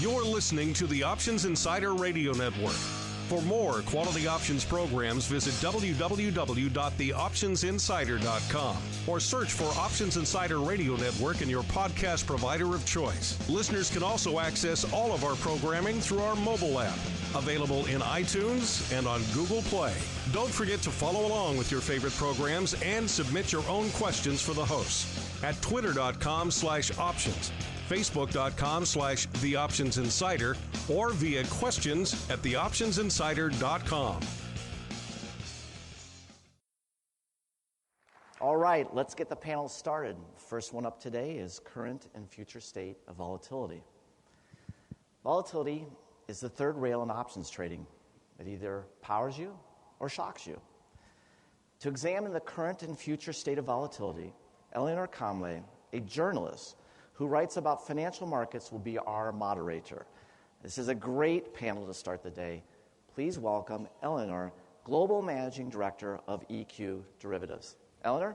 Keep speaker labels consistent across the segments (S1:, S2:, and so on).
S1: You're listening to the Options Insider Radio Network. For more quality options programs, visit www.theoptionsinsider.com or search for Options Insider Radio Network in your podcast provider of choice. Listeners can also access all of our programming through our mobile app, available in iTunes and on Google Play. Don't forget to follow along with your favorite programs and submit your own questions for the hosts at twitter.com/options, facebook.com/theoptionsinsider, or via questions at theoptionsinsider.com.
S2: All right, let's get the panel started. The first one up today is current and future state of volatility. Volatility is the third rail in options trading. It either powers you or shocks you. To examine the current and future state of volatility, Elinor Comlay, a journalist who writes about financial markets, will be our moderator. This is a great panel to start the day. Please welcome Elinor, Global Managing Director of EQ Derivatives. Elinor?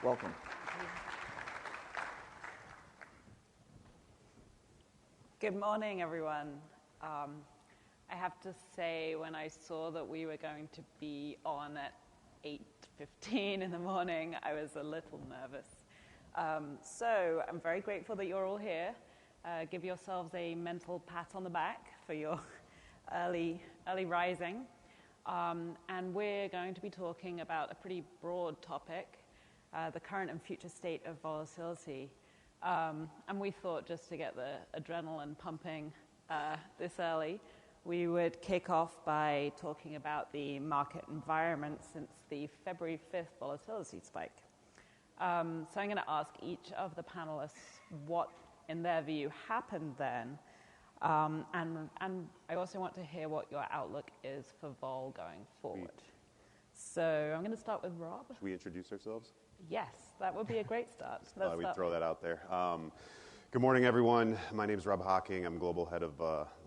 S2: Welcome.
S3: Good morning, everyone. I have to say, when I saw that we were going to be on at 8:15 in the morning, I was a little nervous. So I'm very grateful that you're all here. Give yourselves a mental pat on the back for your early rising. And we're going to be talking about a pretty broad topic, the current and future state of volatility. And we thought, just to get the adrenaline pumping this early, we would kick off by talking about the market environment since the February 5th volatility spike. So I'm going to ask each of the panelists what, in their view, happened then. And I also want to hear what your outlook is for vol going forward. So I'm going to start with Rob.
S4: Should we introduce ourselves?
S3: Yes, that would be a great start.
S4: We throw that out there. Good morning, everyone. My name is Rob Hocking. I'm Global Head of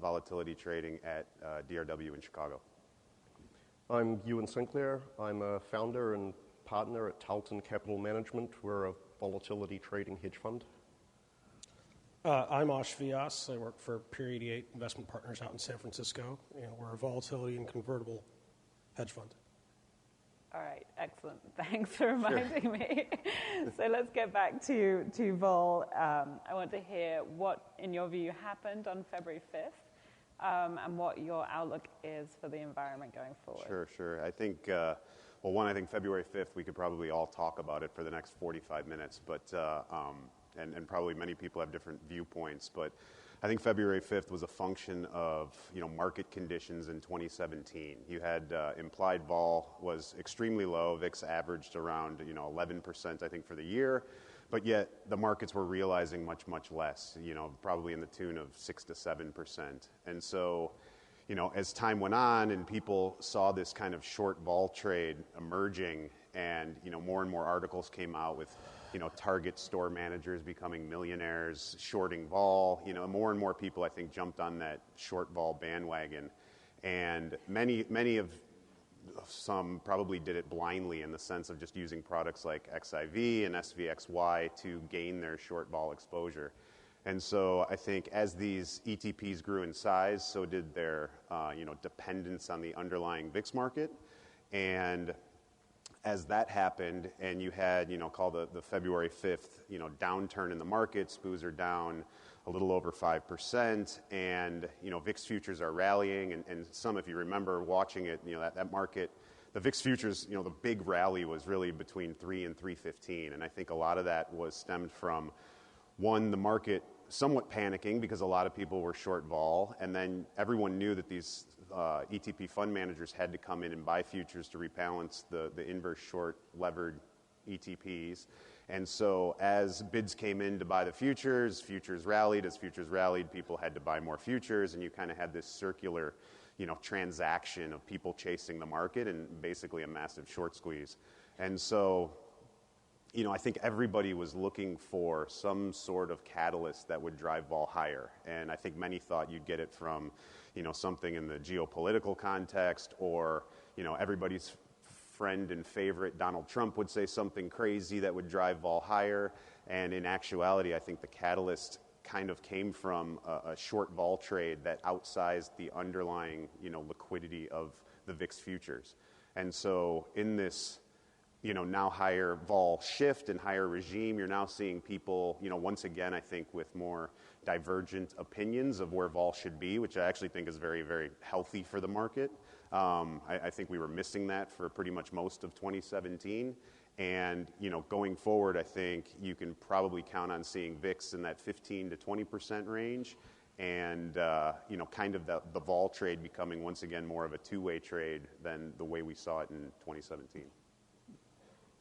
S4: Volatility Trading at DRW in Chicago.
S5: I'm Euan Sinclair. I'm a founder and partner at Talton Capital Management. We're a volatility trading hedge fund.
S6: I'm Aash Vyas. I work for Pier 88 Investment Partners out in San Francisco, and we're a volatility and convertible hedge fund.
S3: All right, excellent. Thanks for reminding me. So let's get back to vol. I want to hear what, in your view, happened on February 5th and what your outlook is for the environment going forward.
S4: Sure. I think, I think February 5th, we could probably all talk about it for the next 45 minutes, but and probably many people have different viewpoints, but I think February 5th was a function of market conditions in 2017. You had implied vol was extremely low. VIX averaged around 11%, I think, for the year, but yet the markets were realizing much less. Probably in the tune of 6 to 7%. And so, as time went on and people saw this kind of short vol trade emerging, and more and more articles came out with Target store managers becoming millionaires, shorting vol. More and more people, I think, jumped on that short vol bandwagon, and some probably did it blindly in the sense of just using products like XIV and SVXY to gain their short vol exposure. And so I think as these ETPs grew in size, so did their dependence on the underlying VIX market. And as that happened, and you had, call the February 5th, downturn in the markets, SPOs are down a little over 5%, and, VIX futures are rallying, and some, if you remember watching it, that market, the VIX futures, the big rally was really between 3 and 315, and I think a lot of that was stemmed from, one, the market somewhat panicking because a lot of people were short vol, and then everyone knew that these ETP fund managers had to come in and buy futures to rebalance the inverse short levered ETPs. And so as bids came in to buy the futures rallied. As futures rallied, people had to buy more futures, and you kind of had this circular transaction of people chasing the market and basically a massive short squeeze. And so I think everybody was looking for some sort of catalyst that would drive vol higher. And I think many thought you'd get it from, something in the geopolitical context, or, everybody's friend and favorite Donald Trump would say something crazy that would drive vol higher. And in actuality, I think the catalyst kind of came from a short vol trade that outsized the underlying, liquidity of the VIX futures. And so in this, now higher vol shift and higher regime, you're now seeing people, once again, I think with more divergent opinions of where vol should be, which I actually think is very, very healthy for the market. I think we were missing that for pretty much most of 2017. And, going forward, I think you can probably count on seeing VIX in that 15 to 20% range. And, kind of the vol trade becoming once again more of a two-way trade than the way we saw it in 2017.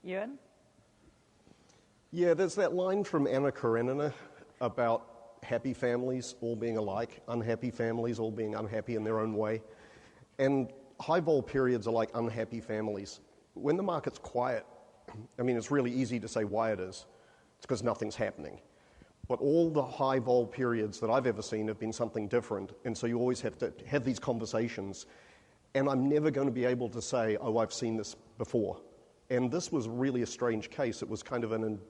S3: Euan?
S5: Yeah, there's that line from Anna Karenina about happy families all being alike, unhappy families all being unhappy in their own way. And high vol periods are like unhappy families. When the market's quiet, it's really easy to say why it is. It's because nothing's happening. But all the high vol periods that I've ever seen have been something different. And so you always have to have these conversations. And I'm never going to be able to say, oh, I've seen this before. And this was really a strange case. It was kind of an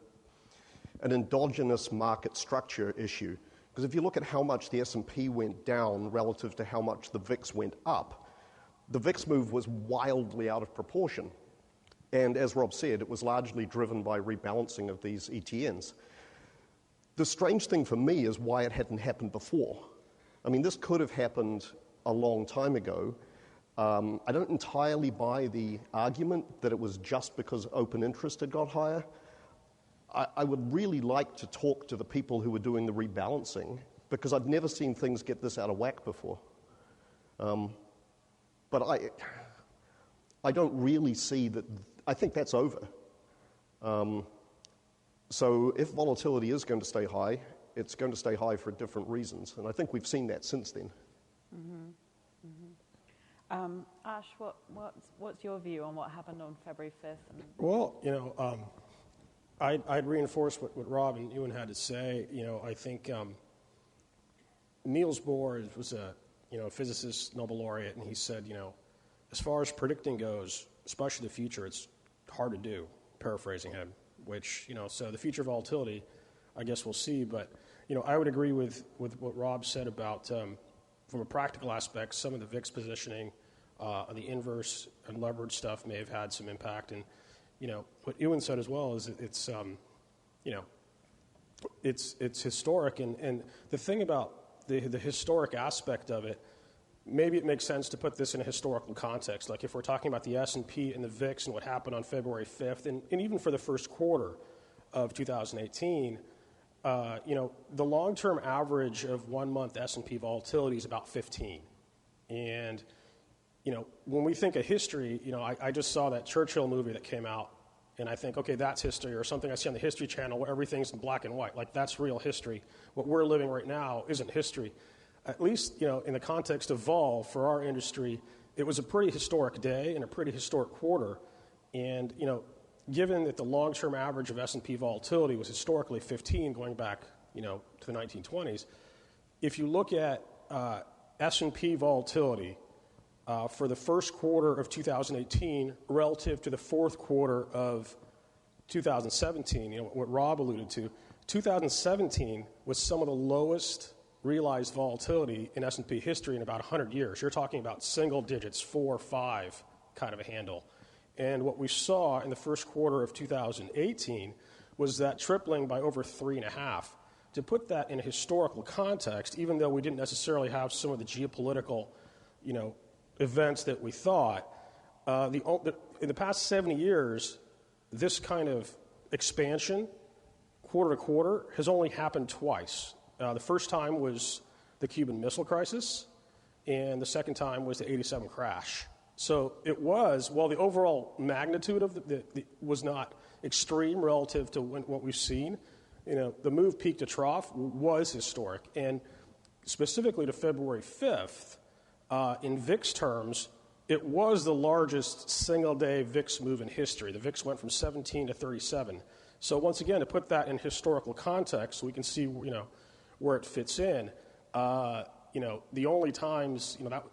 S5: endogenous market structure issue. Because if you look at how much the S&P went down relative to how much the VIX went up, the VIX move was wildly out of proportion. And as Rob said, it was largely driven by rebalancing of these ETNs. The strange thing for me is why it hadn't happened before. This could have happened a long time ago. I don't entirely buy the argument that it was just because open interest had got higher. I would really like to talk to the people who were doing the rebalancing, because I've never seen things get this out of whack before. But I don't really see that. I think that's over. So if volatility is going to stay high, it's going to stay high for different reasons. And I think we've seen that since then.
S3: Aash, what's your view on what happened on February 5th?
S6: Well, I'd reinforce what Rob and Euan had to say. I think Niels Bohr was a physicist, Nobel laureate, and he said, as far as predicting goes, especially the future, it's hard to do, paraphrasing him, which, so the future volatility, I guess we'll see. But, I would agree with what Rob said about, from a practical aspect, some of the VIX positioning, the inverse and leverage stuff may have had some impact. And, what Euan said as well is it's historic. And the thing about the historic aspect of it, maybe it makes sense to put this in a historical context. Like if we're talking about the S&P and the VIX and what happened on February 5th, and even for the first quarter of 2018, the long-term average of 1 month S&P volatility is about 15. And, when we think of history, I just saw that Churchill movie that came out, and I think, okay, that's history, or something I see on the History Channel where everything's in black and white. Like, that's real history. What we're living right now isn't history. At least, in the context of vol, for our industry, it was a pretty historic day and a pretty historic quarter. And, given that the long-term average of S&P volatility was historically 15 going back, to the 1920s, if you look at S&P volatility for the first quarter of 2018 relative to the fourth quarter of 2017, what Rob alluded to, 2017 was some of the lowest realized volatility in S&P history in about 100 years. You're talking about single digits, 4 or 5 kind of a handle. And what we saw in the first quarter of 2018 was that tripling by over 3.5. To put that in a historical context, even though we didn't necessarily have some of the geopolitical, events that we thought, in the past 70 years, this kind of expansion, quarter to quarter, has only happened twice. The first time was the Cuban Missile Crisis, and the second time was the 87 crash. So it was, while the overall magnitude of was not extreme relative to what we've seen, the move peak to trough was historic. And specifically to February 5th, in VIX terms, it was the largest single-day VIX move in history. The VIX went from 17 to 37. So once again, to put that in historical context, so we can see, where it fits in. The only times, that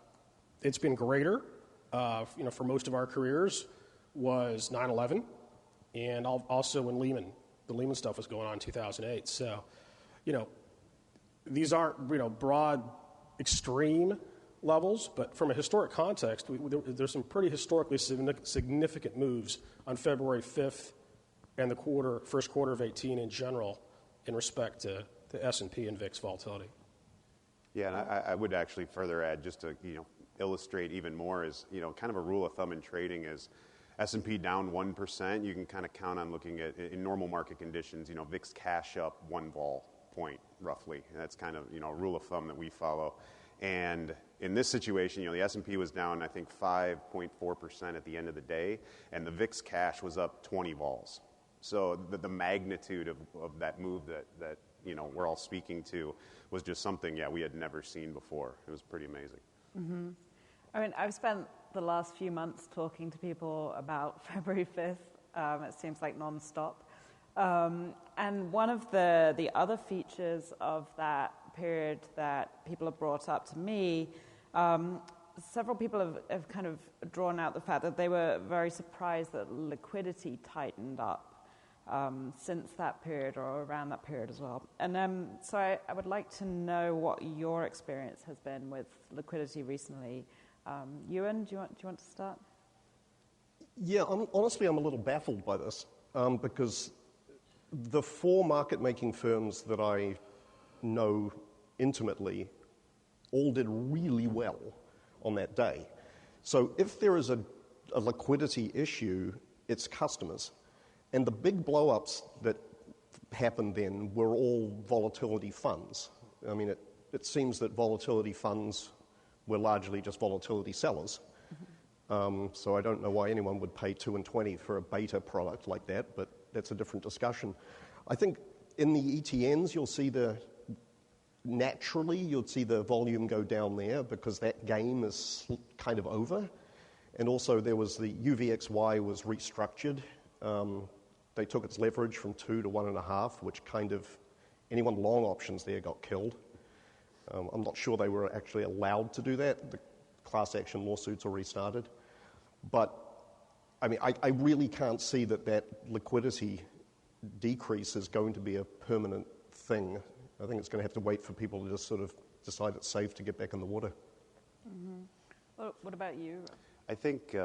S6: it's been greater, for most of our careers was 9/11, and also when the Lehman stuff was going on in 2008. So, these aren't, broad, extreme levels, but from a historic context, there's some pretty historically significant moves on February 5th and the first quarter of 18 in general in respect to the S&P and VIX volatility.
S4: Yeah, and I would actually further add, just to illustrate even more, is kind of a rule of thumb in trading is S&P down 1%. You can kind of count on looking at, in normal market conditions, VIX cash up 1 vol point roughly. And that's kind of a rule of thumb that we follow. And in this situation, the S&P was down, I think, 5.4% at the end of the day, and the VIX cash was up 20 vols. So the magnitude of that move that we're all speaking to was just something, we had never seen before. It was pretty amazing.
S3: Mm-hmm. I mean, I've spent the last few months talking to people about February 5th. It seems like nonstop. And one of the other features of that period that people have brought up to me, several people have kind of drawn out the fact that they were very surprised that liquidity tightened up since that period or around that period as well. And so I would like to know what your experience has been with liquidity recently. Euan, do you want to start?
S5: Yeah, honestly, I'm a little baffled by this because the 4 market-making firms that I know intimately all did really well on that day. So if there is a liquidity issue, it's customers. And the big blow-ups that happened then were all volatility funds. I mean, it seems that volatility funds were largely just volatility sellers. So I don't know why anyone would pay 2 and 20 for a beta product like that, but that's a different discussion. I think in the ETNs, you'll see you'll see the volume go down there because that game is kind of over. And also there was the UVXY was restructured. They took its leverage from 2 to 1.5, which kind of, anyone long options there got killed. I'm not sure they were actually allowed to do that. The class action lawsuits are restarted. But, I mean, I really can't see that liquidity decrease is going to be a permanent thing. I think it's going to have to wait for people to just sort of decide it's safe to get back in the water.
S3: Mm-hmm. Well, what about you?
S4: I think,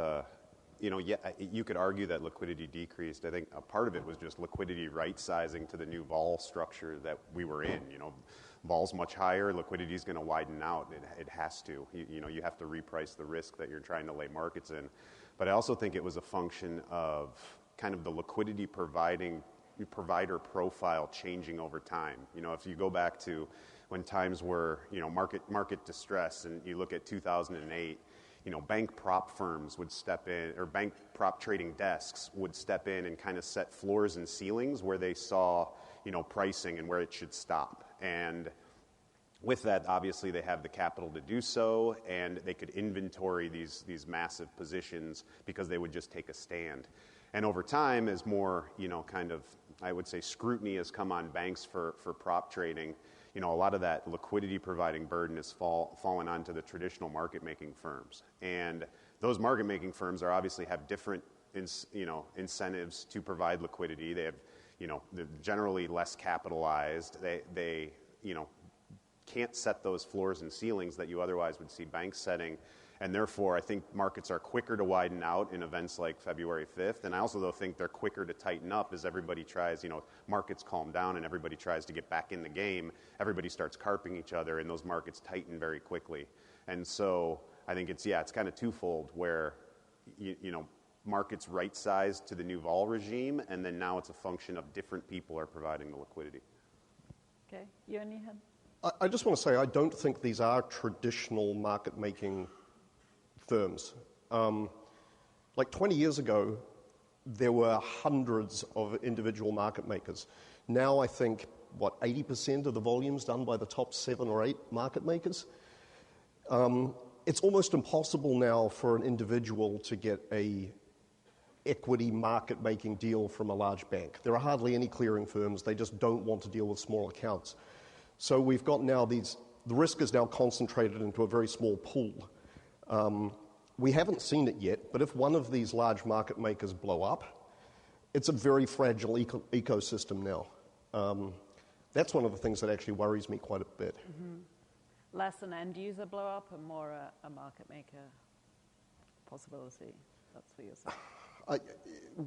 S4: you could argue that liquidity decreased. I think a part of it was just liquidity right-sizing to the new vol structure that we were in. Vol's much higher, liquidity is going to widen out. It has to. You have to reprice the risk that you're trying to lay markets in. But I also think it was a function of kind of the liquidity provider profile changing over time. If you go back to when times were, market distress, and you look at 2008, bank prop firms would step in, or bank prop trading desks would step in and kind of set floors and ceilings where they saw, pricing and where it should stop. And with that, obviously, they have the capital to do so, and they could inventory these massive positions because they would just take a stand. And over time, as more, kind of, I would say, scrutiny has come on banks for prop trading, a lot of that liquidity providing burden has fallen onto the traditional market-making firms. And those market-making firms obviously have different, incentives to provide liquidity. They have, they're generally less capitalized. They can't set those floors and ceilings that you otherwise would see banks setting. And therefore, I think markets are quicker to widen out in events like February 5th. And I also, though, think they're quicker to tighten up as everybody tries, markets calm down and everybody tries to get back in the game. Everybody starts carping each other, and those markets tighten very quickly. And so I think it's kind of twofold where, markets right-sized to the new vol regime, and then now it's a function of different people are providing the liquidity.
S3: Okay. Euan, you had?
S5: I just want to say I don't think these are traditional market-making firms. Like 20 years ago, there were hundreds of individual market makers. Now I think, 80% of the volume's done by the top 7 or 8 market makers? It's almost impossible now for an individual to get a equity market-making deal from a large bank. There are hardly any clearing firms. They just don't want to deal with small accounts. So we've got now the risk is now concentrated into a very small pool. We haven't seen it yet, but if one of these large market makers blow up, it's a very fragile ecosystem now. That's one of the things that actually worries me quite a bit.
S3: Mm-hmm. Less an end user blow up and more a market maker possibility. That's what you're saying.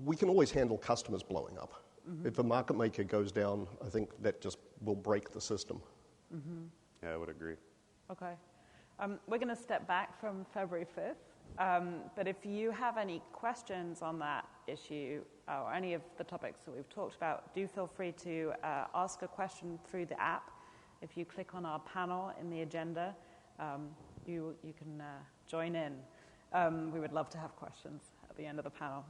S5: We can always handle customers blowing up. Mm-hmm. If a market maker goes down, I think that just will break the system.
S3: Mm-hmm.
S4: Yeah, I would agree.
S3: Okay. We're going to step back from February 5th. But if you have any questions on that issue or any of the topics that we've talked about, do feel free to ask a question through the app. If you click on our panel in the agenda, you can join in. We would love to have questions at the end of the panel.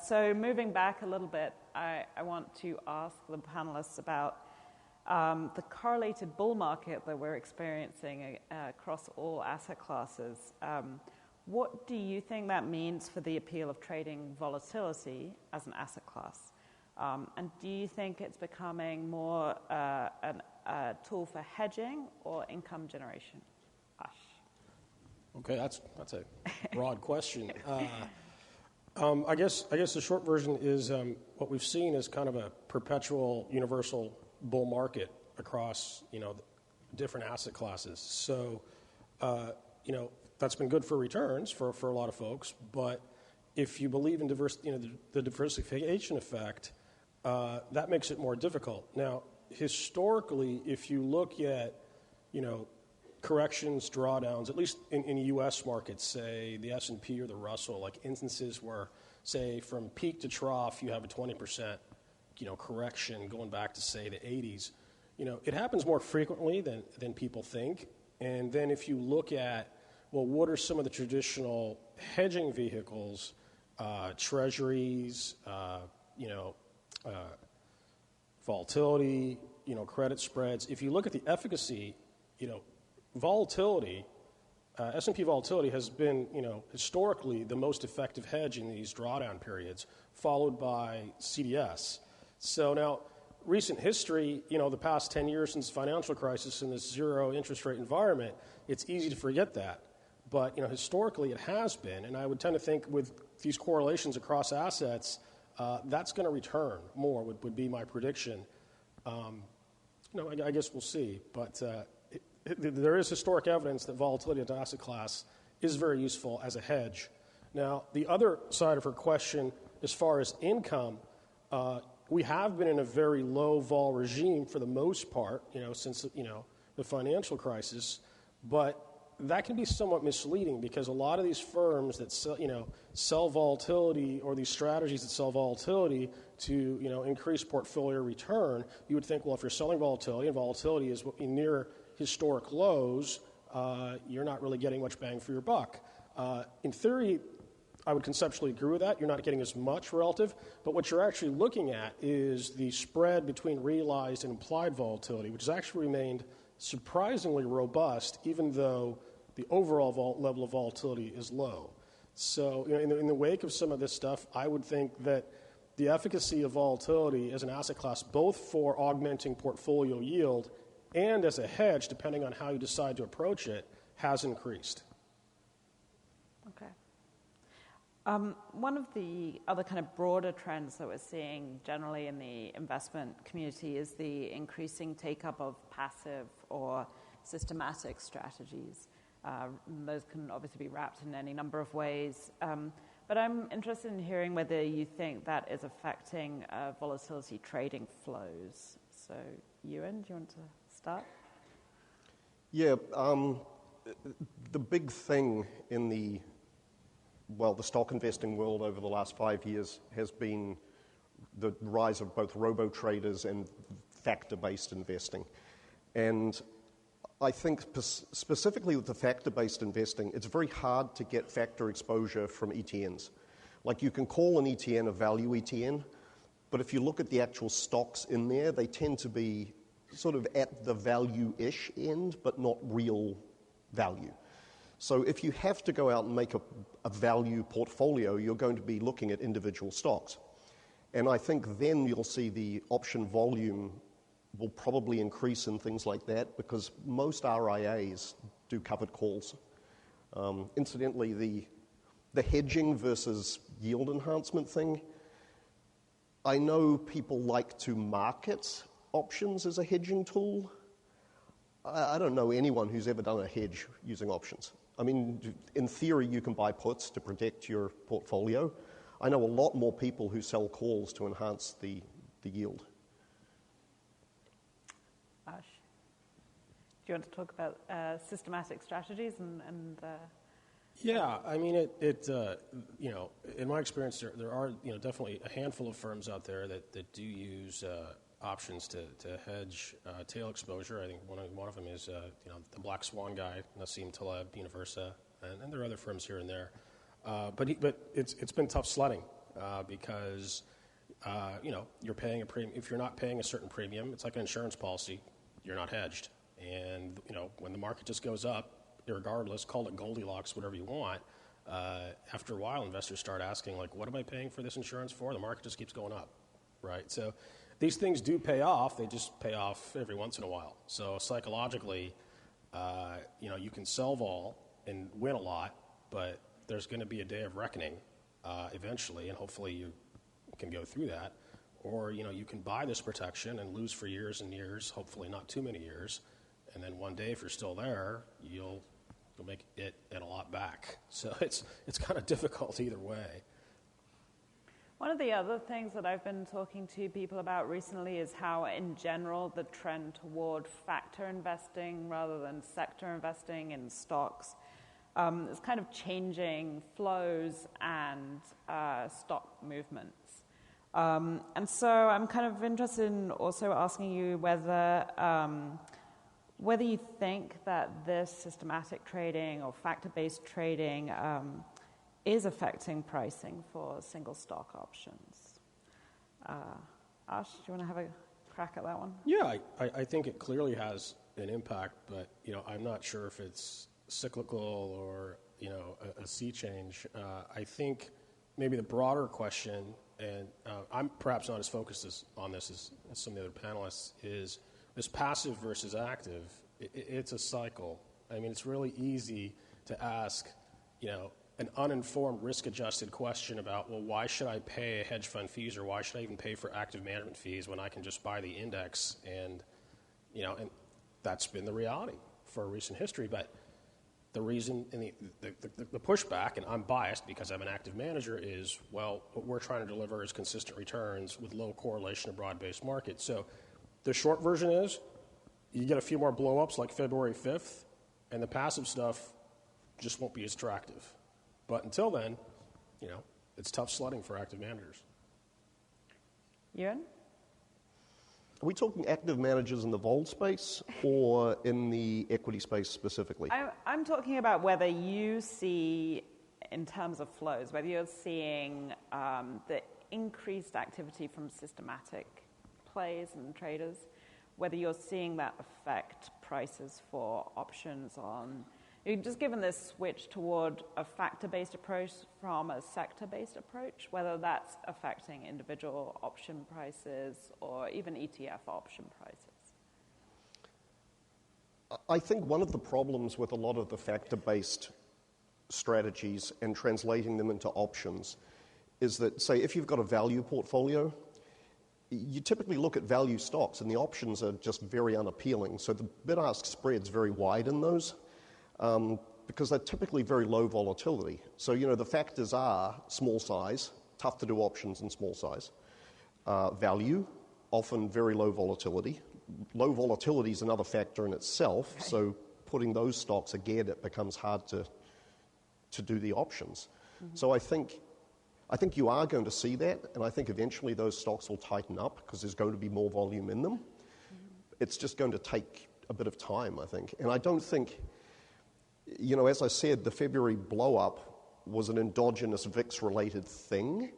S3: So moving back a little bit, I want to ask the panelists about the correlated bull market that we're experiencing across all asset classes. What do you think that means for the appeal of trading volatility as an asset class? And do you think it's becoming more a tool for hedging or income generation? Aash.
S6: Okay, that's a broad question. I guess the short version is what we've seen is kind of a perpetual universal bull market across different asset classes. So that's been good for returns for a lot of folks. But if you believe in the diversification effect, that makes it more difficult. Now, historically, if you look at corrections, drawdowns, at least in U.S. markets, say the S&P or the Russell, like instances where, say, from peak to trough, you have a 20% correction going back to, say, the 80s. It happens more frequently than people think. And then if you look at, well, what are some of the traditional hedging vehicles, treasuries, volatility, credit spreads. If you look at the efficacy, volatility, S&P volatility has been, historically the most effective hedge in these drawdown periods, followed by CDS. So now, recent history, the past 10 years since the financial crisis in this zero interest rate environment, it's easy to forget that. But, historically it has been, and I would tend to think with these correlations across assets, that's going to return more, would be my prediction. I guess we'll see. But there is historic evidence that volatility in the asset class is very useful as a hedge. Now, the other side of her question, as far as income, we have been in a very low vol regime for the most part, since the financial crisis. But that can be somewhat misleading because a lot of these firms that sell volatility, or these strategies that sell volatility to increase portfolio return, you would think, well, if you're selling volatility and volatility is near historic lows, you're not really getting much bang for your buck. In theory, I would conceptually agree with that. You're not getting as much relative, but what you're actually looking at is the spread between realized and implied volatility, which has actually remained surprisingly robust, even though the overall level of volatility is low. So in the wake of some of this stuff, I would think that the efficacy of volatility as an asset class, both for augmenting portfolio yield and as a hedge, depending on how you decide to approach it, has increased.
S3: Okay. One of the other kind of broader trends that we're seeing generally in the investment community is the increasing take-up of passive or systematic strategies. Those can obviously be wrapped in any number of ways. But I'm interested in hearing whether you think that is affecting volatility trading flows. So, Euan, do you want to start?
S5: Yeah, the big thing in the stock investing world over the last 5 years has been the rise of both robo-traders and factor-based investing. And I think specifically with the factor-based investing, it's very hard to get factor exposure from ETNs. Like, you can call an ETN a value ETN, but if you look at the actual stocks in there, they tend to be sort of at the value-ish end, but not real value. So if you have to go out and make a value portfolio, you're going to be looking at individual stocks. And I think then you'll see the option volume will probably increase in things like that, because most RIAs do covered calls. Incidentally, the hedging versus yield enhancement thing, I know people like to market options as a hedging tool. I don't know anyone who's ever done a hedge using options. I mean, in theory, you can buy puts to protect your portfolio. I know a lot more people who sell calls to enhance the yield.
S3: Aash, do you want to talk about systematic strategies and
S6: Yeah, I mean, in my experience, there are, definitely a handful of firms out there that do use options to hedge tail exposure. I think one of them is, the Black Swan guy, Nassim Taleb, Universa, and there are other firms here and there. But it's been tough sledding because, you're paying a premium. If you're not paying a certain premium, it's like an insurance policy. You're not hedged. And, when the market just goes up, irregardless, call it Goldilocks, whatever you want, after a while, investors start asking, like, what am I paying for this insurance for? The market just keeps going up, right? So these things do pay off. They just pay off every once in a while. So psychologically, you can sell vol and win a lot, but there's going to be a day of reckoning eventually, and hopefully you can go through that. Or, you can buy this protection and lose for years and years, hopefully not too many years, and then one day, if you're still there, you'll make it and a lot back. So it's kind of difficult either way.
S3: One of the other things that I've been talking to people about recently is how, in general, the trend toward factor investing rather than sector investing in stocks is kind of changing flows and stock movements. And so I'm kind of interested in also asking you whether you think that this systematic trading or factor-based trading is affecting pricing for single stock options. Aash, do you want to have a crack at that one?
S6: Yeah, I think it clearly has an impact, but I'm not sure if it's cyclical or a sea change. I think maybe the broader question, and I'm perhaps not as focused on this as some of the other panelists, is this passive versus active. It's a cycle. I mean, it's really easy to ask, an uninformed, risk-adjusted question about, well, why should I pay a hedge fund fees, or why should I even pay for active management fees when I can just buy the index? And that's been the reality for recent history. But the reason, and the pushback, and I'm biased because I'm an active manager, is, well, what we're trying to deliver is consistent returns with low correlation to broad-based markets. So the short version is, you get a few more blow-ups like February 5th, and the passive stuff just won't be as attractive. But until then, it's tough sledding for active managers.
S3: Euan?
S5: Are we talking active managers in the vol space or in the equity space specifically?
S3: I'm talking about whether you see, in terms of flows, whether you're seeing the increased activity from systematic plays and traders, whether you're seeing that affect prices for options on, just given this switch toward a factor-based approach from a sector-based approach, whether that's affecting individual option prices or even ETF option prices.
S5: I think one of the problems with a lot of the factor-based strategies and translating them into options is that, say, if you've got a value portfolio, you typically look at value stocks, and the options are just very unappealing. So the bid-ask spread's very wide in those because they're typically very low volatility. So, the factors are small size, tough to do options in small size. Value, often very low volatility. Low volatility is another factor in itself, so putting those stocks again, it becomes hard to do the options. Mm-hmm. So I think you are going to see that, and I think eventually those stocks will tighten up because there's going to be more volume in them. Mm-hmm. It's just going to take a bit of time, I think. And I don't think, as I said, the February blow-up was an endogenous VIX-related thing,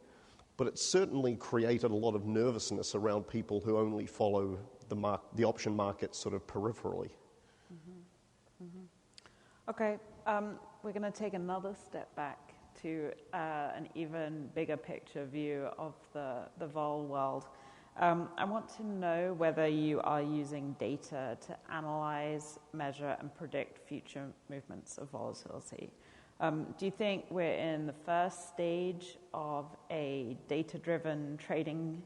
S5: but it certainly created a lot of nervousness around people who only follow the option market sort of peripherally.
S3: Mm-hmm. Mm-hmm. Okay, we're going to take another step back to an even bigger picture view of the vol world. I want to know whether you are using data to analyze, measure, and predict future movements of volatility. Do you think we're in the first stage of a data-driven trading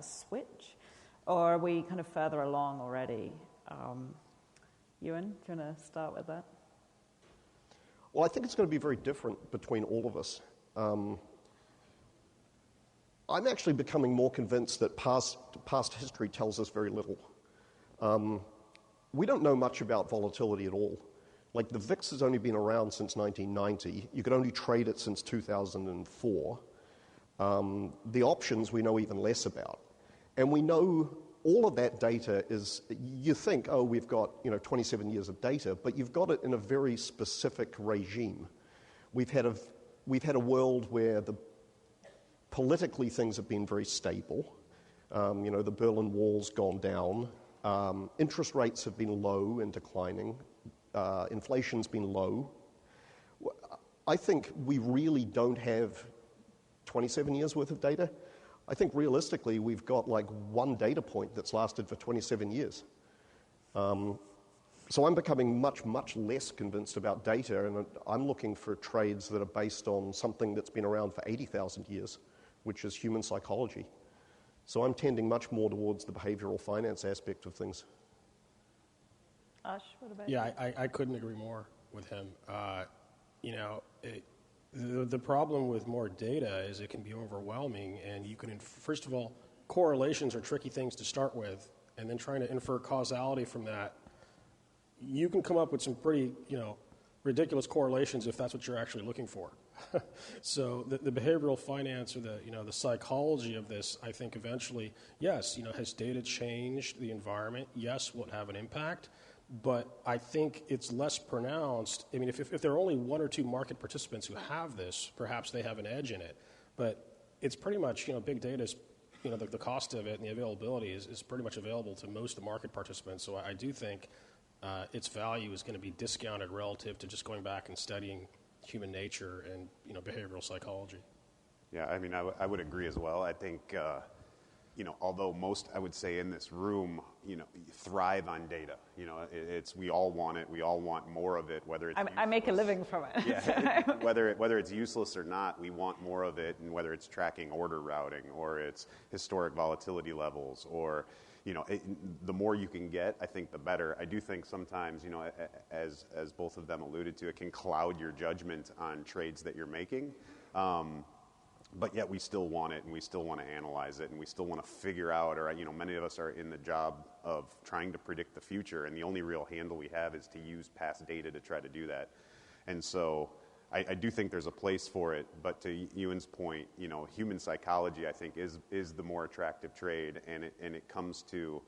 S3: switch, or are we kind of further along already? Euan, do you want to start with that?
S5: Well, I think it's going to be very different between all of us. I'm actually becoming more convinced that past history tells us very little. We don't know much about volatility at all. Like, the VIX has only been around since 1990. You could only trade it since 2004. The options we know even less about. And we know all of that data is, you think, oh, we've got 27 years of data, but you've got it in a very specific regime. We've had a world where politically things have been very stable. The Berlin Wall's gone down. Interest rates have been low and declining. Inflation's been low. I think we really don't have 27 years worth of data. I think realistically we've got like one data point that's lasted for 27 years. So I'm becoming much, much less convinced about data, and I'm looking for trades that are based on something that's been around for 80,000 years, which is human psychology. So I'm tending much more towards the behavioral finance aspect of things.
S3: Aash, what about you?
S6: Yeah, I couldn't agree more with him. The problem with more data is it can be overwhelming, and you can, first of all, correlations are tricky things to start with, and then trying to infer causality from that, you can come up with some pretty, ridiculous correlations if that's what you're actually looking for. So the behavioral finance or the psychology of this, I think eventually, yes, has data changed the environment? Yes, will it have an impact? But I think it's less pronounced. I mean, if there are only one or two market participants who have this, perhaps they have an edge in it. But it's pretty much, big data is, the cost of it and the availability is pretty much available to most of the market participants. So I do think its value is going to be discounted relative to just going back and studying human nature and behavioral psychology. Yeah,
S4: I mean, I would agree as well. I think although most, I would say, in this room, thrive on data. We all want it. We all want more of it. Whether it's
S3: I make a living from it.
S4: Yeah, whether it's useless or not, we want more of it. And whether it's tracking order routing or it's historic volatility levels or the more you can get, I think the better. I do think sometimes, as both of them alluded to, it can cloud your judgment on trades that you're making. But yet we still want it, and we still want to analyze it, and we still want to figure out, or many of us are in the job of trying to predict the future, and the only real handle we have is to use past data to try to do that. And so I do think there's a place for it, but to Euan's point, human psychology, I think, is the more attractive trade, and it comes to,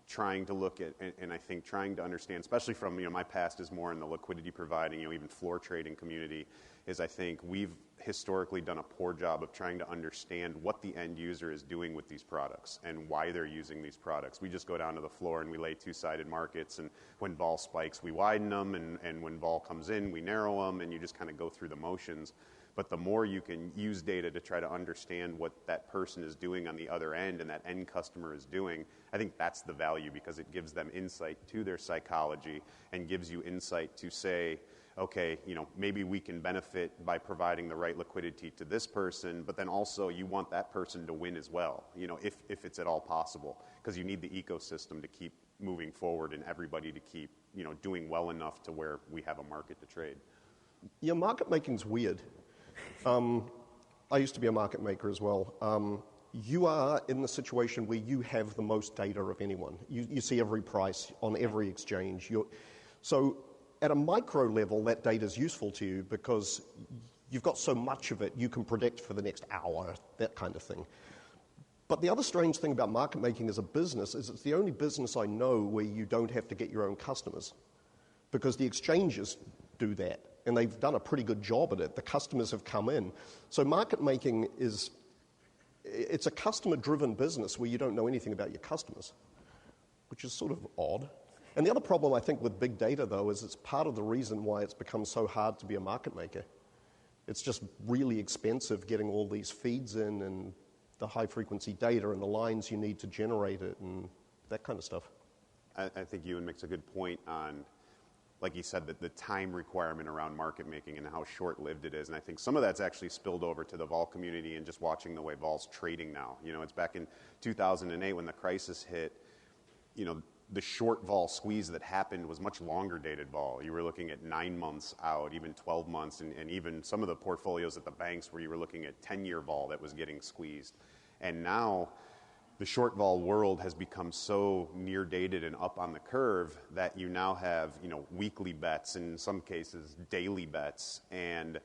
S4: trying to look at, and I think trying to understand, especially from, my past is more in the liquidity providing, even floor trading community, is I think we've historically done a poor job of trying to understand what the end user is doing with these products and why they're using these products. We just go down to the floor and we lay two-sided markets, and when vol spikes, we widen them, and when vol comes in, we narrow them, and you just kind of go through the motions. But the more you can use data to try to understand what that person is doing on the other end and that end customer is doing, I think that's the value, because it gives them insight to their psychology and gives you insight to say, okay, maybe we can benefit by providing the right liquidity to this person, but then also you want that person to win as well, if it's at all possible, because you need the ecosystem to keep moving forward and everybody to keep, doing well enough to where we have a market to trade.
S5: Yeah, market making's weird. I used to be a market maker as well. You are in the situation where you have the most data of anyone. You see every price on every exchange. So at a micro level, that data is useful to you because you've got so much of it, you can predict for the next hour, that kind of thing. But the other strange thing about market making as a business is it's the only business I know where you don't have to get your own customers, because the exchanges do that, and they've done a pretty good job at it. The customers have come in. So market making it's a customer-driven business where you don't know anything about your customers, which is sort of odd. And the other problem, I think, with big data, though, is it's part of the reason why it's become so hard to be a market maker. It's just really expensive getting all these feeds in and the high-frequency data and the lines you need to generate it and that kind of stuff.
S4: I think Euan makes a good point on like you said, the time requirement around market making and how short-lived it is. And I think some of that's actually spilled over to the vol community and just watching the way vol's trading now. You know, it's back in 2008 when the crisis hit, you know, the short vol squeeze that happened was much longer dated vol. You were looking at 9 months out, even 12 months, and even some of the portfolios at the banks where you were looking at 10-year vol that was getting squeezed. And now the short vol world has become so near dated and up on the curve that you now have, you know, weekly bets, in some cases daily bets, and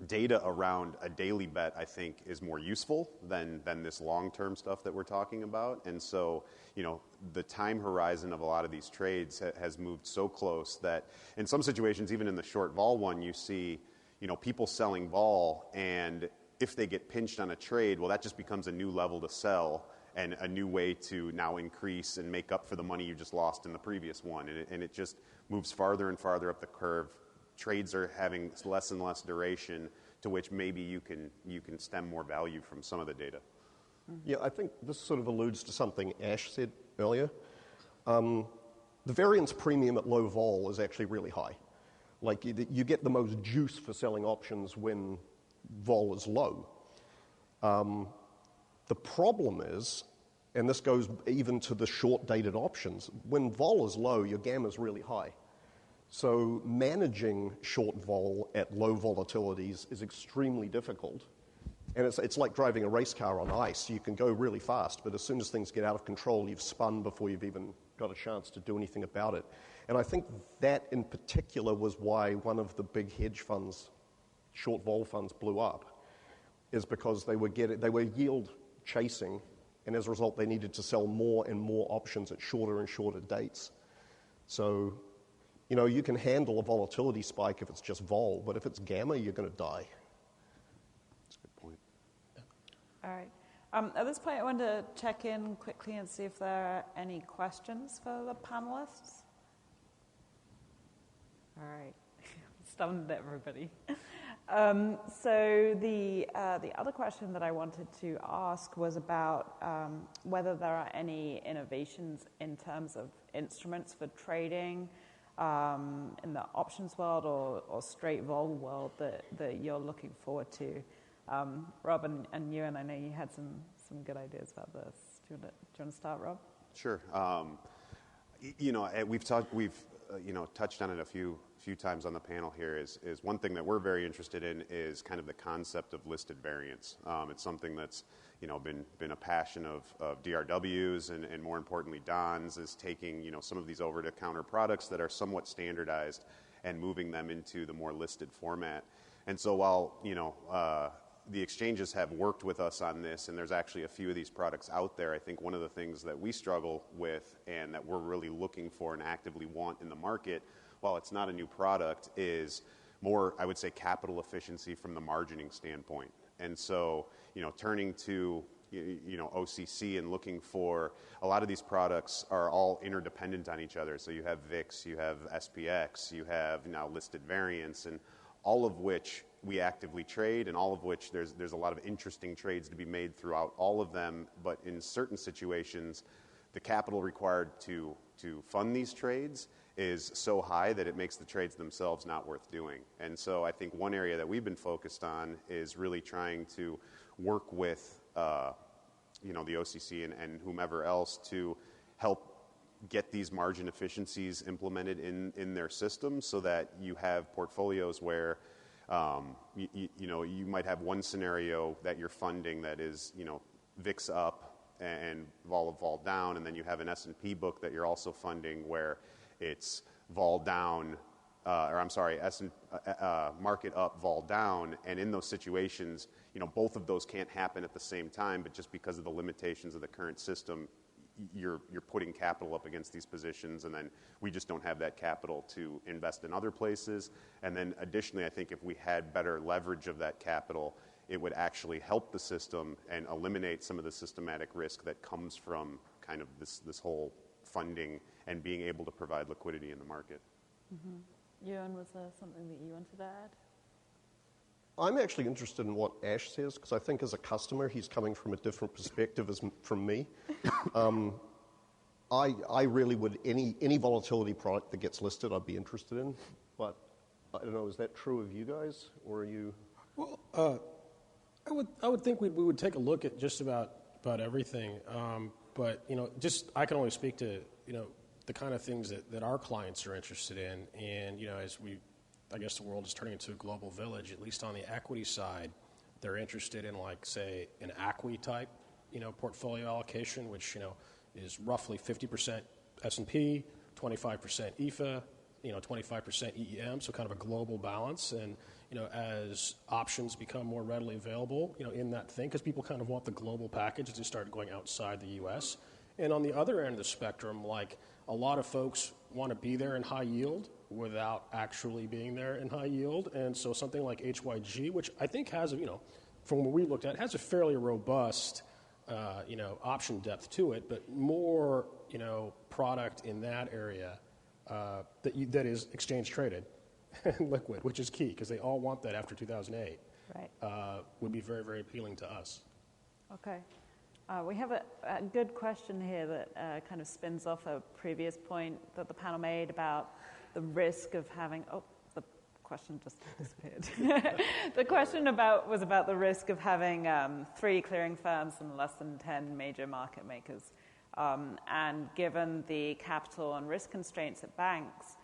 S4: data around a daily bet, I think, is more useful than this long-term stuff that we're talking about. And so, you know, the time horizon of a lot of these trades has moved so close that in some situations, even in the short vol one, you see, you know, people selling vol, and if they get pinched on a trade, well, that just becomes a new level to sell and a new way to now increase and make up for the money you just lost in the previous one. And it just moves farther and farther up the curve. Trades are having less and less duration, to which maybe you can stem more value from some of the data.
S5: Yeah, I think this sort of alludes to something Aash said earlier. The variance premium at low vol is actually really high. Like you get the most juice for selling options when vol is low. The problem is, and this goes even to the short-dated options, when vol is low, your gamma is really high. So managing short vol at low volatilities is extremely difficult. And it's like driving a race car on ice. You can go really fast, but as soon as things get out of control, you've spun before you've even got a chance to do anything about it. And I think that in particular was why one of the big hedge funds, short vol funds, blew up, is because they were yield chasing, and as a result, they needed to sell more and more options at shorter and shorter dates. So, you know, you can handle a volatility spike if it's just vol, but if it's gamma, you're going to die.
S4: That's a good point.
S3: All right. At this point, I want to check in quickly and see if there are any questions for the panelists. All right. Stunned everybody. So the other question that I wanted to ask was about whether there are any innovations in terms of instruments for trading in the options world or straight vol world that you're looking forward to. Rob and Euan, I know you had some good ideas about this. Do you want to start, Rob?
S4: Sure. You know, we've touched on it a few times on the panel here. Is one thing that we're very interested in is kind of the concept of listed variance. It's something that's, you know, been a passion of DRWs and more importantly Don's, is taking, you know, some of these over-the-counter products that are somewhat standardized and moving them into the more listed format. And so while, you know, the exchanges have worked with us on this, and there's actually a few of these products out there, I think one of the things that we struggle with and that we're really looking for and actively want in the market, while it's not a new product, is more, I would say, capital efficiency from the margining standpoint. And so, you know, turning to, you know, OCC and looking for, a lot of these products are all interdependent on each other. So you have VIX, you have SPX, you have now listed variance, and all of which we actively trade, and all of which there's a lot of interesting trades to be made throughout all of them. But in certain situations, the capital required to fund these trades is so high that it makes the trades themselves not worth doing. And so I think one area that we've been focused on is really trying to work with you know, the OCC and whomever else to help get these margin efficiencies implemented in their system, so that you have portfolios where you know, you might have one scenario that you're funding that is, you know, VIX up and vol down, and then you have an S&P book that you're also funding where it's vol down, market up, vol down, and in those situations, you know, both of those can't happen at the same time, but just because of the limitations of the current system, you're putting capital up against these positions, and then we just don't have that capital to invest in other places. And then additionally, I think if we had better leverage of that capital, it would actually help the system and eliminate some of the systematic risk that comes from kind of this whole funding and being able to provide liquidity in the market.
S3: Mm-hmm. Euan, was there something that you wanted to add?
S5: I'm actually interested in what Aash says, because I think as a customer, he's coming from a different perspective from me. I really would, any volatility product that gets listed, I'd be interested in. But I don't know, is that true of you guys, or are you?
S6: Well, I would think we would take a look at just about everything. But I can only speak to the kind of things that our clients are interested in, and as I guess the world is turning into a global village. At least on the equity side, they're interested in, like, say, an ACWI type portfolio allocation, which is roughly 50% S&P, 25% EFA, 25% EEM, so kind of a global balance. And as options become more readily available, in that thing, because people kind of want the global package as they start going outside the U.S. And on the other end of the spectrum, like, a lot of folks want to be there in high yield without actually being there in high yield. And so something like HYG, which I think has, from what we looked at, has a fairly robust, option depth to it, but more, product in that area that is exchange traded and liquid, which is key because they all want that after 2008.
S3: Right.
S6: Would be very, very appealing to us.
S3: Okay. We have a good question here that kind of spins off a previous point that the panel made about the risk of having. Oh, the question just disappeared. The question was about the risk of having 3 clearing firms and less than 10 major market makers. And given the capital and risk constraints at banks,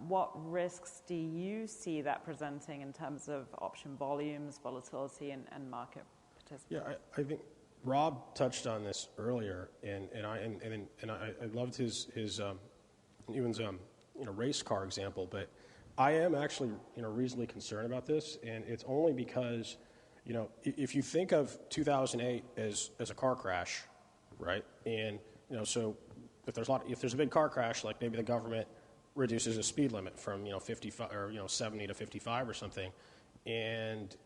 S3: what risks do you see that presenting in terms of option volumes, volatility, and market participation?
S6: Yeah, I think Rob touched on this earlier, and I loved his Euan's race car example, but I am actually reasonably concerned about this, and it's only because if you think of 2008 as a car crash, right? And so if there's a big car crash, like maybe the government reduces a speed limit from 55 or 70 to 55 or something, and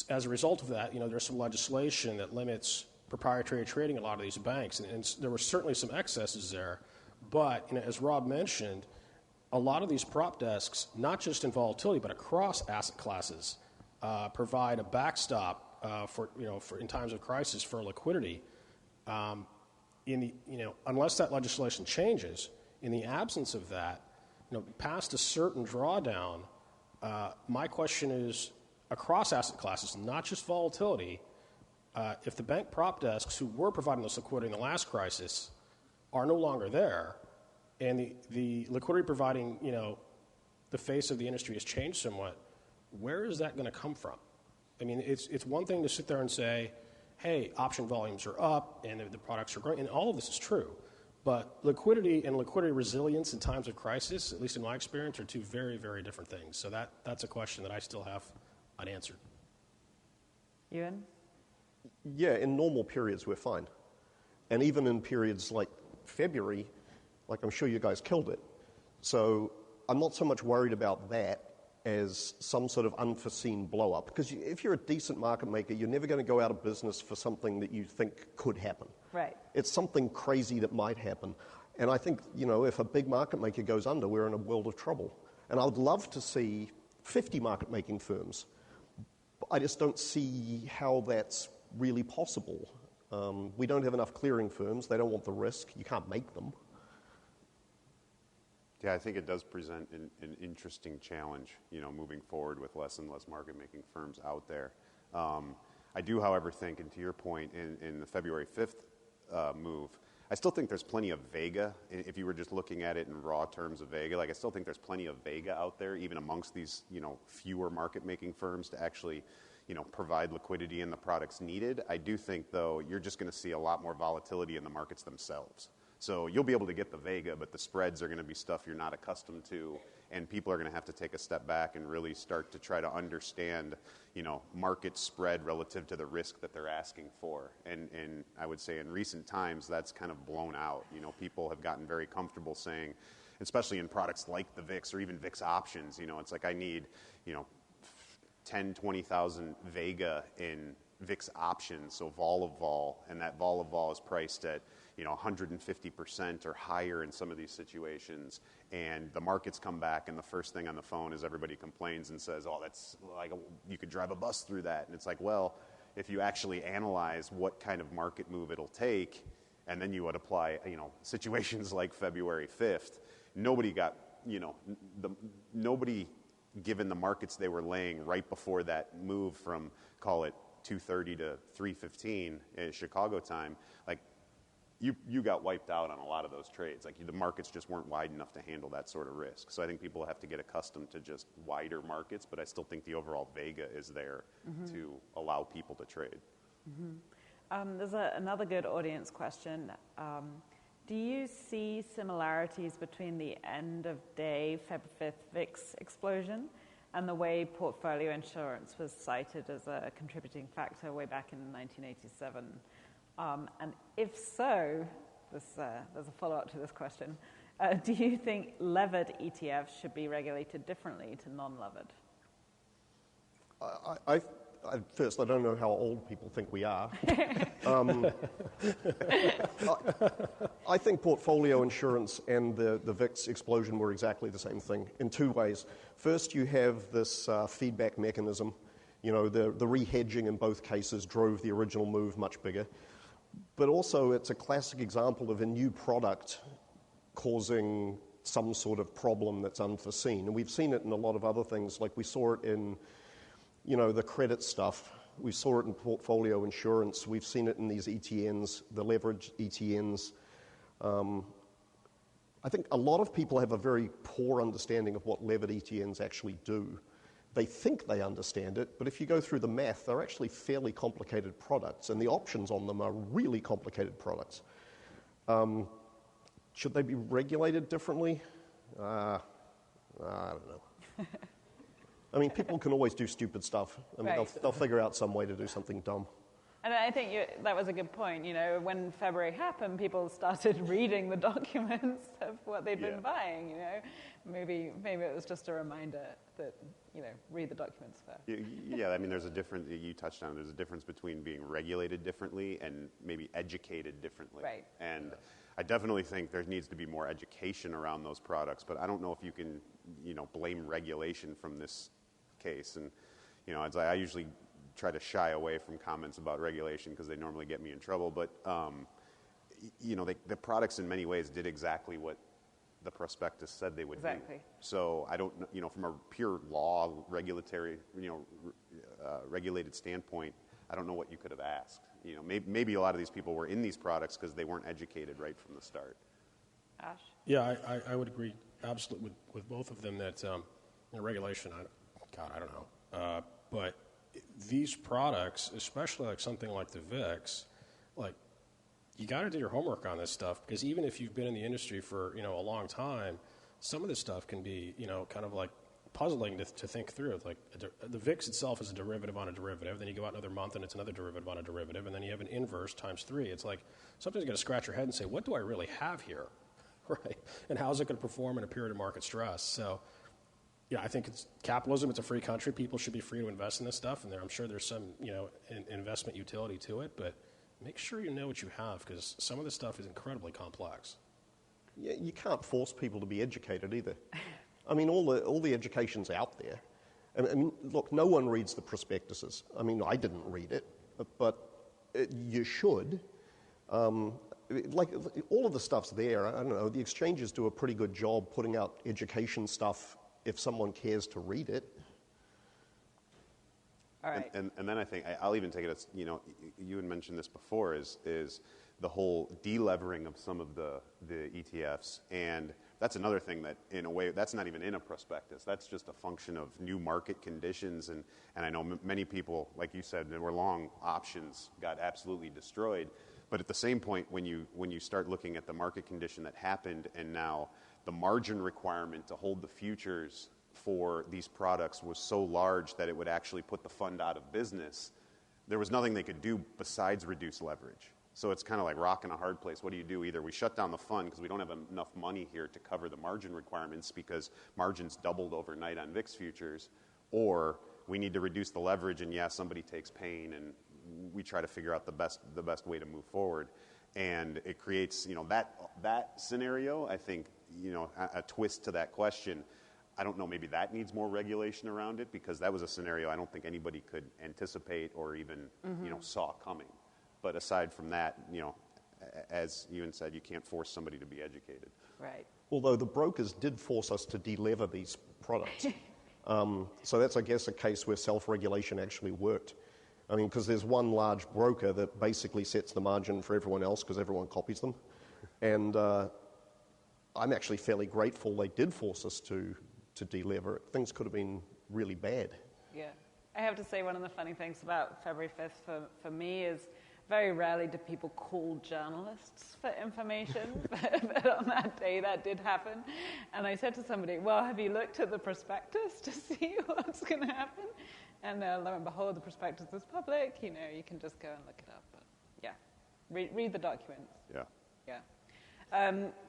S6: as a result of that, there's some legislation that limits proprietary trading at a lot of these banks, and there were certainly some excesses there. But as Rob mentioned, a lot of these prop desks, not just in volatility but across asset classes, provide a backstop for in times of crisis for liquidity. Unless that legislation changes, in the absence of that, past a certain drawdown, my question is, across asset classes, not just volatility, if the bank prop desks who were providing this liquidity in the last crisis are no longer there, and the liquidity providing, the face of the industry has changed somewhat, where is that going to come from? I mean, it's one thing to sit there and say, hey, option volumes are up and the products are growing, and all of this is true. But liquidity and liquidity resilience in times of crisis, at least in my experience, are 2 very, very different things. So that's a question that I still have unanswered.
S3: Euan?
S5: Yeah, in normal periods we're fine. And even in periods like February, like I'm sure you guys killed it. So I'm not so much worried about that as some sort of unforeseen blow-up. Because if you're a decent market maker, you're never going to go out of business for something that you think could happen.
S3: Right.
S5: It's something crazy that might happen. And I think, if a big market maker goes under, we're in a world of trouble. And I would love to see 50 market-making firms. I just don't see how that's really possible. We don't have enough clearing firms. They don't want the risk. You can't make them.
S4: Yeah, I think it does present an interesting challenge, moving forward with less and less market-making firms out there. I do, however, think, and to your point, in the February 5th move, I still think there's plenty of Vega. If you were just looking at it in raw terms of Vega, I still think there's plenty of Vega out there, even amongst these, fewer market-making firms to actually, provide liquidity in the products needed. I do think, though, you're just going to see a lot more volatility in the markets themselves. So you'll be able to get the Vega, but the spreads are going to be stuff you're not accustomed to, and people are going to have to take a step back and really start to try to understand, market spread relative to the risk that they're asking for. And I would say in recent times, that's kind of blown out. People have gotten very comfortable saying, especially in products like the VIX or even VIX options, it's like I need, 10, 20,000 Vega in VIX options, so vol of vol, and that vol of vol is priced at 150% or higher in some of these situations, and the markets come back, and the first thing on the phone is everybody complains and says, oh, that's like you could drive a bus through that. And it's like, well, if you actually analyze what kind of market move it'll take, And then you would apply, situations like February 5th. Nobody got, nobody, given the markets they were laying right before that move from, call it 2:30 to 3:15 in Chicago time, like you got wiped out on a lot of those trades. Like the markets just weren't wide enough to handle that sort of risk. So I think people have to get accustomed to just wider markets, but I still think the overall vega is there to allow people to trade.
S3: There's another good audience question. Do you see similarities between the end of day Feb 5th VIX explosion and the way portfolio insurance was cited as a contributing factor way back in 1987? And if so, there's a follow-up to this question. Do you think levered ETFs should be regulated differently to non-levered?
S5: First, I don't know how old people think we are. I think portfolio insurance and the VIX explosion were exactly the same thing in two ways. First, you have this feedback mechanism. The re-hedging in both cases drove the original move much bigger. But also, it's a classic example of a new product causing some sort of problem that's unforeseen. And we've seen it in a lot of other things, like we saw it in the credit stuff. We saw it in portfolio insurance. We've seen it in these ETNs, the leveraged ETNs. I think a lot of people have a very poor understanding of what levered ETNs actually do. They think they understand it, but if you go through the math, they're actually fairly complicated products, and the options on them are really complicated products. Should they be regulated differently? I don't know. I mean, people can always do stupid stuff. I mean, they'll figure out some way to do something dumb.
S3: And I think that was a good point. When February happened, people started reading the documents of what they'd been buying. Maybe it was just a reminder that read the documents first.
S4: Yeah, I mean, there's a difference. You touched on it. There's a difference between being regulated differently and maybe educated differently.
S3: Right.
S4: And I definitely think there needs to be more education around those products. But I don't know if you can, blame regulation from this case. And I usually try to shy away from comments about regulation because they normally get me in trouble. But the products in many ways did exactly what the prospectus said they would do. So I don't, from a pure law regulatory, regulated standpoint, I don't know what you could have asked. Maybe a lot of these people were in these products because they weren't educated right from the start.
S3: Aash?
S6: Yeah, I would agree absolutely with both of them that regulation, I don't know. But these products, especially like something like the VIX, like you got to do your homework on this stuff because even if you've been in the industry for a long time, some of this stuff can be kind of like puzzling to think through. Like the VIX itself is a derivative on a derivative. Then you go out another month and it's another derivative on a derivative, and then you have an inverse times 3. It's like sometimes you got to scratch your head and say, what do I really have here, right? And how's it going to perform in a period of market stress? So. Yeah, I think it's capitalism. It's a free country. People should be free to invest in this stuff, and I'm sure there's some, investment utility to it. But make sure you know what you have, because some of this stuff is incredibly complex.
S5: Yeah, you can't force people to be educated either. I mean, all the education's out there. I mean, look, no one reads the prospectuses. I mean, I didn't read it, but you should. Like all of the stuff's there. I don't know. The exchanges do a pretty good job putting out education stuff. If someone cares to read it.
S3: All right.
S4: And then I think, I'll even take it as, you had mentioned this before, is the whole delevering of some of the ETFs. And that's another thing that, in a way, that's not even in a prospectus. That's just a function of new market conditions. And I know many people, like you said, that were long options got absolutely destroyed. But at the same point, when you start looking at the market condition that happened and now the margin requirement to hold the futures for these products was so large that it would actually put the fund out of business, there was nothing they could do besides reduce leverage. So it's kind of like rock in a hard place. What do you do? Either we shut down the fund because we don't have enough money here to cover the margin requirements because margins doubled overnight on VIX futures, or we need to reduce the leverage and somebody takes pain and we try to figure out the best way to move forward. And it creates, that scenario, I think, a twist to that question. I don't know, maybe that needs more regulation around it because that was a scenario I don't think anybody could anticipate or even, saw coming. But aside from that, as Euan said, you can't force somebody to be educated.
S3: Right.
S5: Although the brokers did force us to delever these products. So that's, I guess, a case where self-regulation actually worked. I mean, because there's one large broker that basically sets the margin for everyone else because everyone copies them. And I'm actually fairly grateful they did force us to delever it. Things could have been really bad.
S3: Yeah. I have to say one of the funny things about February 5th for me is very rarely do people call journalists for information, but on that day that did happen. And I said to somebody, well, have you looked at the prospectus to see what's going to happen? And lo and behold, the prospectus is public. You know, you can just go and look it up. But yeah, read the documents.
S4: Yeah.
S3: Yeah.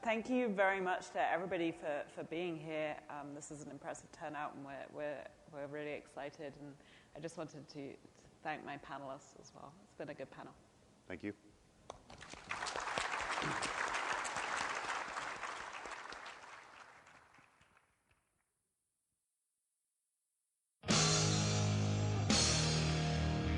S3: Thank you very much to everybody for being here. This is an impressive turnout, and we're really excited. And I just wanted to thank my panelists as well. It's been a good panel.
S4: Thank you.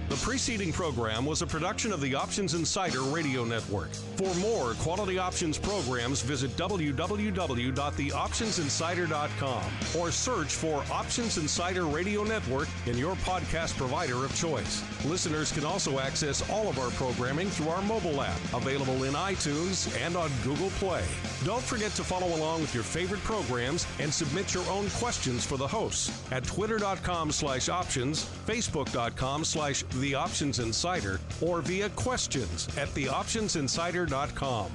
S1: The preceding program was a production of the Options Insider Radio Network. For more quality options programs, visit www.theoptionsinsider.com or search for Options Insider Radio Network in your podcast provider of choice. Listeners can also access all of our programming through our mobile app, available in iTunes and on Google Play. Don't forget to follow along with your favorite programs and submit your own questions for the hosts at twitter.com/options, facebook.com/theoptionsinsider, or via questions at theoptionsinsider.com.